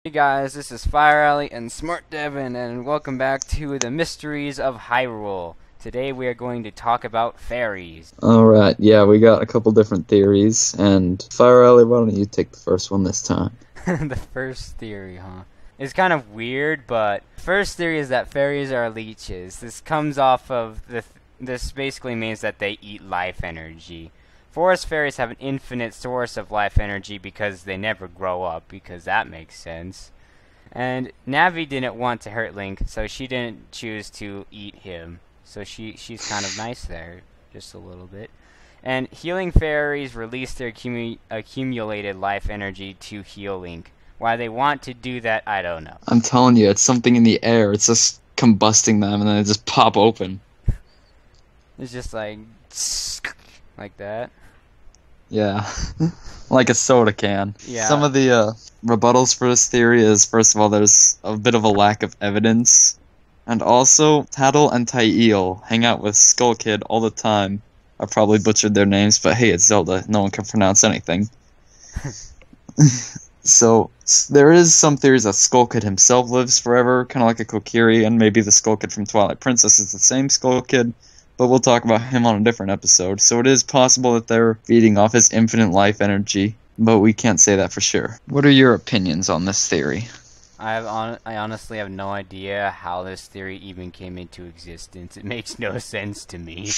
Hey guys, this is Fireally and Smartdevon, and welcome back to the Mysteries of Hyrule. Today we are going to talk about fairies. Alright, yeah, we got a couple different theories, and Fireally, why don't you take the first one this time? The first theory, huh? It's kind of weird, but first theory is that fairies are leeches. This comes off of this basically means that they eat life energy. Forest fairies have an infinite source of life energy because they never grow up, because that makes sense. And Navi didn't want to hurt Link, so she didn't choose to eat him. So she's kind of nice there, just a little bit. And healing fairies release their accumulated life energy to heal Link. Why they want to do that, I don't know. I'm telling you, it's something in the air. It's just combusting them, and then they just pop open. It's just like that. Yeah, like a soda can. Yeah. Some of the rebuttals for this theory is, first of all, there's a bit of a lack of evidence. And also, Tattle and Tyeel hang out with Skull Kid all the time. I probably butchered their names, but hey, it's Zelda. No one can pronounce anything. So, there is some theories that Skull Kid himself lives forever, kind of like a Kokiri, and maybe the Skull Kid from Twilight Princess is the same Skull Kid, but we'll talk about him on a different episode. So it is possible that they're feeding off his infinite life energy, but we can't say that for sure. What are your opinions on this theory? I honestly have no idea how this theory even came into existence. It makes no sense to me.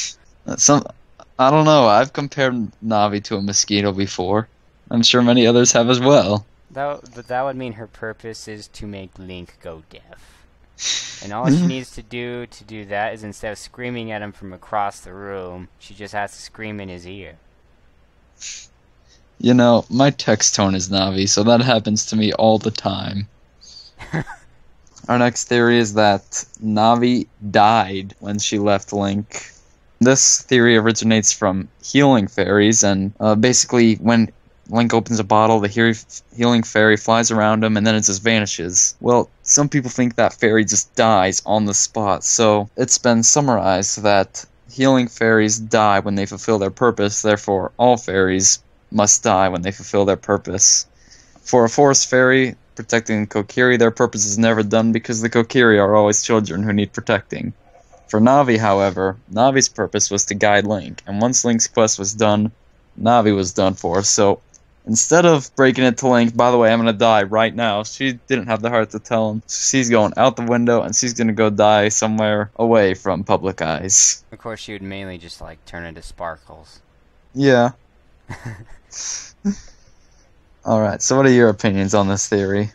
I don't know, I've compared Navi to a mosquito before. I'm sure many others have as well. But that would mean her purpose is to make Link go deaf. And all she needs to do that is, instead of screaming at him from across the room, she just has to scream in his ear. You know, my text tone is Navi, so that happens to me all the time. Our next theory is that Navi died when she left Link. This theory originates from healing fairies, and basically when Link opens a bottle, the healing fairy flies around him, and then it just vanishes. Well, some people think that fairy just dies on the spot, so it's been summarized that healing fairies die when they fulfill their purpose, therefore all fairies must die when they fulfill their purpose. For a forest fairy protecting Kokiri, their purpose is never done because the Kokiri are always children who need protecting. For Navi, however, Navi's purpose was to guide Link, and once Link's quest was done, Navi was done for, so instead of breaking it to Link, by the way, I'm gonna die right now, she didn't have the heart to tell him. She's going out the window, and she's gonna go die somewhere away from public eyes. Of course, she would mainly just, like, turn into sparkles. Yeah. Alright, so what are your opinions on this theory?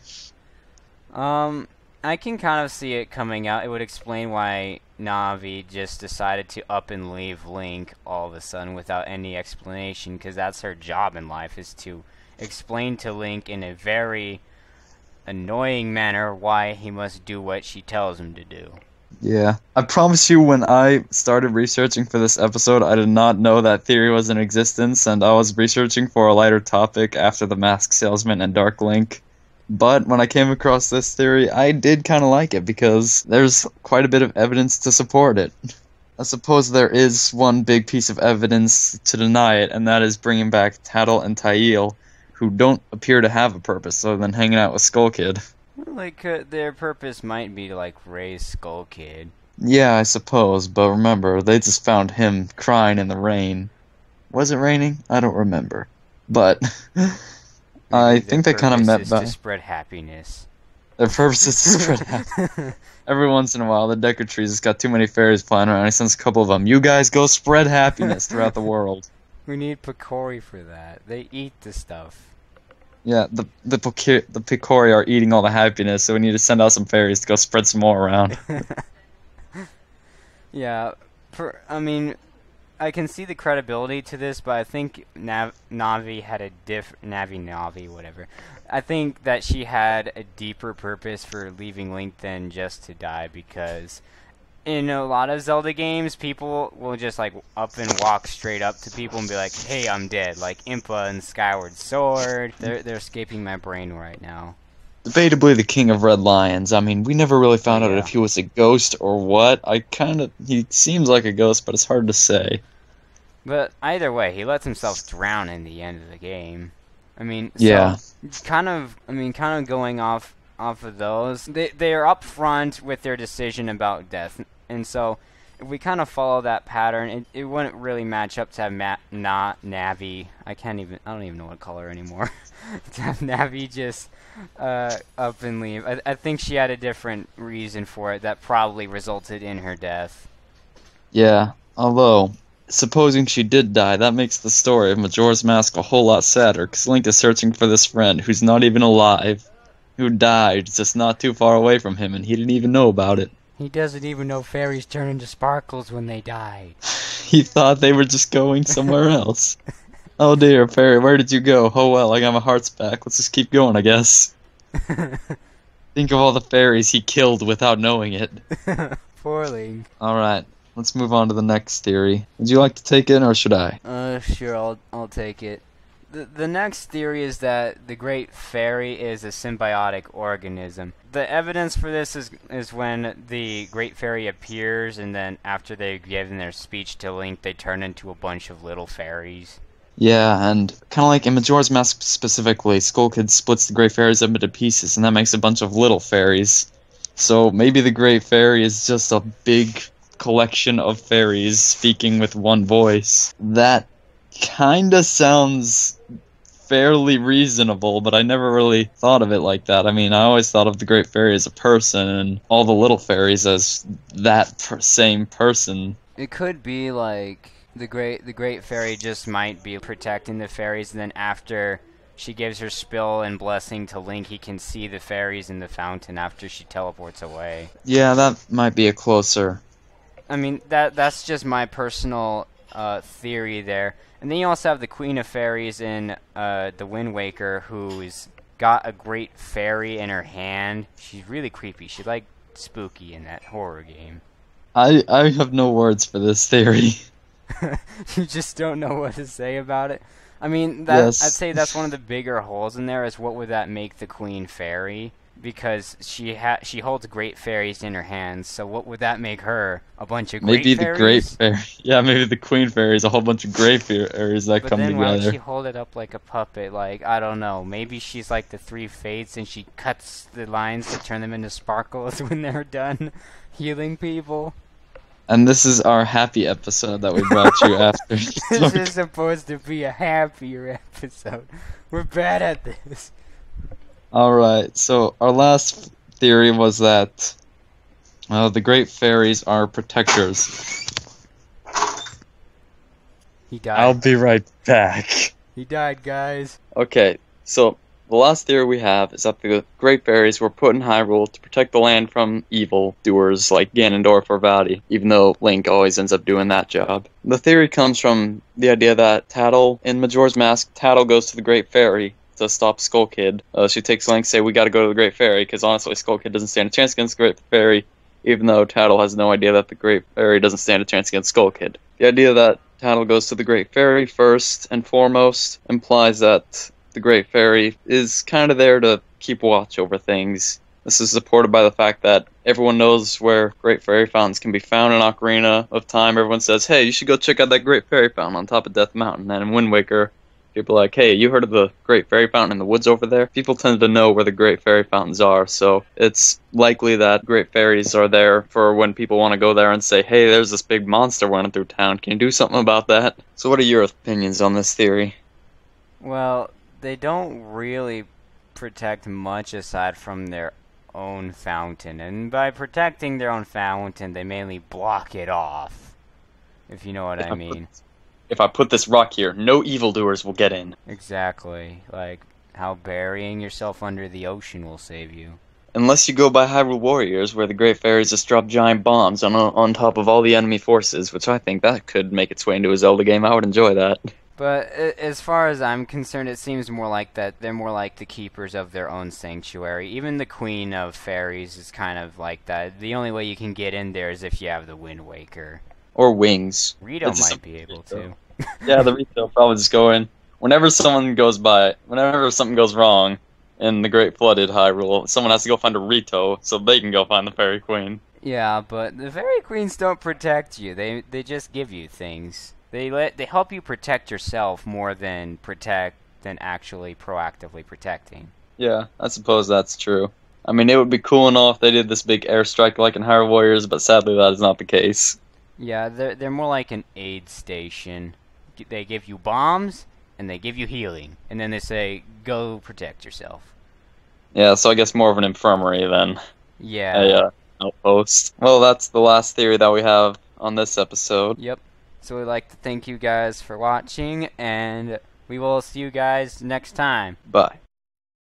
I can kind of see it coming out. It would explain why Navi just decided to up and leave Link all of a sudden without any explanation, because that's her job in life, is to explain to Link in a very annoying manner why he must do what she tells him to do. Yeah. I promise you, when I started researching for this episode, I did not know that theory was in existence, and I was researching for a lighter topic after the Masked Salesman and Dark Link. But when I came across this theory, I did kind of like it because there's quite a bit of evidence to support it. I suppose there is one big piece of evidence to deny it, and that is bringing back Tattle and Tyeel, who don't appear to have a purpose other than hanging out with Skull Kid. Like, their purpose might be to, like, raise Skull Kid. Yeah, I suppose, but remember, they just found him crying in the rain. Was it raining? I don't remember. But I think they kind of met by... to spread happiness. Their purpose is to spread happiness. Every once in a while, the Deku Tree's just got too many fairies flying around. He sends a couple of them. You guys go spread happiness throughout the world. We need Picori for that. They eat the stuff. Yeah, the Picori are eating all the happiness, so we need to send out some fairies to go spread some more around. Yeah, I mean, I can see the credibility to this, but I think Navi had a Navi, whatever. I think that she had a deeper purpose for leaving Link than just to die, because in a lot of Zelda games, people will just, like, up and walk straight up to people and be like, hey, I'm dead. Like Impa and Skyward Sword. They're escaping my brain right now. Debatably the king of red lions. I mean, we never really found out Yeah. if he was a ghost or what. He seems like a ghost, but it's hard to say. But either way, he lets himself drown in the end of the game. I mean, Yeah. kind of going off off of those. They are upfront with their decision about death, and so if we kind of follow that pattern, it wouldn't really match up to have Navi. I don't even know what to call her anymore. To have Navi just up and leave. I think she had a different reason for it that probably resulted in her death. Yeah, although, supposing she did die, that makes the story of Majora's Mask a whole lot sadder, because Link is searching for this friend who's not even alive, who died just not too far away from him, and he didn't even know about it. He doesn't even know fairies turn into sparkles when they die. He thought they were just going somewhere else. Oh dear, fairy, where did you go? Oh well, I got my hearts back. Let's just keep going, I guess. Think of all the fairies he killed without knowing it. Poor Link. Alright, let's move on to the next theory. Would you like to take it, or should I? Sure, I'll take it. The next theory is that the Great Fairy is a symbiotic organism. The evidence for this is when the Great Fairy appears, and then after they've given their speech to Link, they turn into a bunch of little fairies. Yeah, and kind of like in Majora's Mask specifically, Skull Kid splits the Great Fairies up into pieces, and that makes a bunch of little fairies. So maybe the Great Fairy is just a big collection of fairies speaking with one voice. That kinda sounds fairly reasonable, but I never really thought of it like that. I mean, I always thought of the Great Fairy as a person, and all the little fairies as that same person. It could be like the Great Fairy just might be protecting the fairies, and then after she gives her spill and blessing to Link, he can see the fairies in the fountain after she teleports away. Yeah, that might be a closer. I mean, that's just my personal theory there. And then you also have the Queen of Fairies in the Wind Waker, who's got a great fairy in her hand. She's really creepy. She's like spooky in that horror game. I have no words for this theory. You just don't know what to say about it? I mean, Yes. I'd say that's one of the bigger holes in there, is what would that make the Queen Fairy? Because she holds great fairies in her hands, so what would that make her? A bunch of great Maybe fairies? the Great Fairy. Yeah, maybe the Queen Fairy is a whole bunch of Great Fairies that But come then why would together. she hold it up like a puppet? Like, I don't know. Maybe she's like the Three Fates and she cuts the lines to turn them into sparkles when they're done healing people. And this is our happy episode that we brought you after. This is supposed to be a happier episode. We're bad at this. Alright, so our last theory was that the Great Fairies are protectors. He died. I'll be right back. He died, guys. Okay, so the last theory we have is that the Great Fairies were put in Hyrule to protect the land from evil doers like Ganondorf or Vaati, even though Link always ends up doing that job. The theory comes from the idea that Tattle, in Majora's Mask, Tattle goes to the Great Fairy to stop Skull Kid. She takes Link, say, we gotta go to the Great Fairy, because honestly, Skull Kid doesn't stand a chance against the Great Fairy, even though Tattle has no idea that the Great Fairy doesn't stand a chance against Skull Kid. The idea that Tattle goes to the Great Fairy first and foremost implies that the Great Fairy is kind of there to keep watch over things. This is supported by the fact that everyone knows where Great Fairy fountains can be found in Ocarina of Time. Everyone says, hey, you should go check out that Great Fairy fountain on top of Death Mountain. And in Wind Waker, people are like, hey, you heard of the Great Fairy Fountain in the woods over there? People tend to know where the Great Fairy Fountains are, so it's likely that Great Fairies are there for when people want to go there and say, hey, there's this big monster running through town. Can you do something about that? So what are your opinions on this theory? Well, they don't really protect much aside from their own fountain. And by protecting their own fountain, they mainly block it off, if you know what I mean. If I put this rock here, no evildoers will get in. Exactly. Like how burying yourself under the ocean will save you. Unless you go by Hyrule Warriors, where the Great Fairies just drop giant bombs on top of all the enemy forces, which I think that could make its way into a Zelda game. I would enjoy that. But as far as I'm concerned, it seems more like that they're more like the keepers of their own sanctuary. Even the Queen of Fairies is kind of like that. The only way you can get in there is if you have the Wind Waker. Or wings. Rito might be able to. Yeah, the Rito will probably just go in. Whenever something goes by, whenever something goes wrong in the Great Flooded Hyrule, someone has to go find a Rito so they can go find the Fairy Queen. Yeah, but the Fairy Queens don't protect you. They just give you things. They help you protect yourself more than actually proactively protecting. Yeah, I suppose that's true. I mean, it would be cool enough if they did this big airstrike like in Hyrule Warriors, but sadly that is not the case. Yeah, they're more like an aid station. They give you bombs, and they give you healing. And then they say, go protect yourself. Yeah, so I guess more of an infirmary than Yeah. a outpost. Well, that's the last theory that we have on this episode. Yep. So we'd like to thank you guys for watching, and we will see you guys next time. Bye.